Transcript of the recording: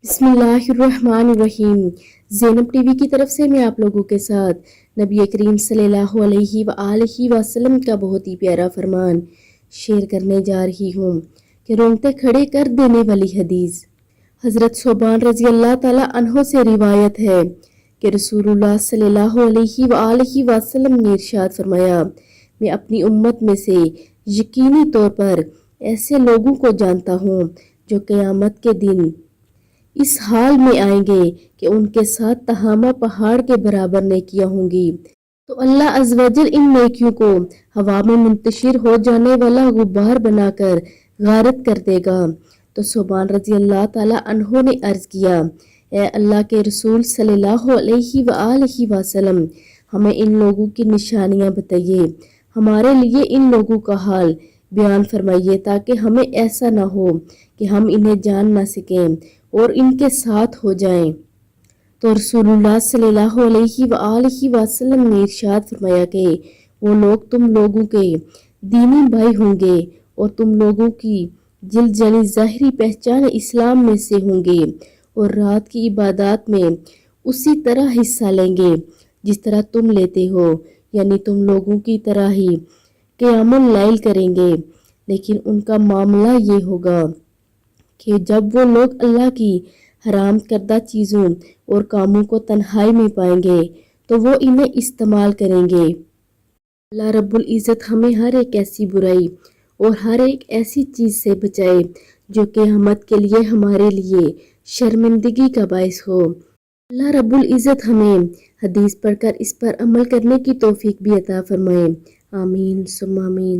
बिस्मिल्लाहिर्रहमानिर्रहीम। ज़ैनब टीवी की तरफ से मैं आप लोगों के साथ नबी करीम सल्लल्लाहु अलैहि वसल्लम का बहुत ही प्यारा फरमान शेयर करने जा रही हूँ कि रोंगटे खड़े कर देने वाली हदीस। हज़रत सोबान रज़ी अल्लाह ताला अन्हो से रिवायत है कि रसूलुल्लाह सल्लल्लाहु अलैहि वसल्लम ने इरशाद फरमाया, मैं अपनी उम्मत में से यकीनी तौर पर ऐसे लोगों को जानता हूँ जो क़यामत के दिन इस हाल में आएंगे कि उनके साथ तहामा पहाड़ के बराबर नेकियां होंगी, तो अल्लाह अज़्ज़वजल इन नेकियों को हवा में मुंतशिर हो जाने वाला गुब्बार बनाकर गारत कर देगा। तो सोबान रज़ी अल्लाह ताला अन्हो ने अर्ज़ किया, ए अल्लाह के रसूल सल्लल्लाहु अलैहि वसल्लम, हमें इन लोगों की निशानियां बताइए, हमारे लिए इन लोगों का हाल बयान फरमाइए ताकि हमें ऐसा ना हो कि हम इन्हें जान ना सकें और इनके साथ हो जाएं। तो रसूलुल्लाह सल्लल्लाहु अलैहि वसल्लम ने इरशाद फरमाया कि वो लोग तुम लोगों के दीनी भाई होंगे और तुम लोगों की जिल्द यानी ज़ाहिरी पहचान इस्लाम में से होंगे और रात की इबादत में उसी तरह हिस्सा लेंगे जिस तरह तुम लेते हो, यानी तुम लोगों की तरह ही क़यामुल लैल करेंगे। लेकिन उनका मामला ये होगा कि जब वो लोग अल्लाह की हराम करदा चीज़ों और कामों को तन्हाई में पाएंगे तो वो इन्हें इस्तेमाल करेंगे। अल्लाह रब्बुल इज़्ज़त हमें हर एक ऐसी बुराई और हर एक ऐसी चीज़ से बचाए जो क़यामत के लिए हमारे लिए शर्मिंदगी का बाइस हो। अल्लाह रब्बुल इज़्ज़त हमें हदीस पढ़कर इस पर अमल करने की तौफीक भी अता फरमाए। आमीन सुम्मा आमीन।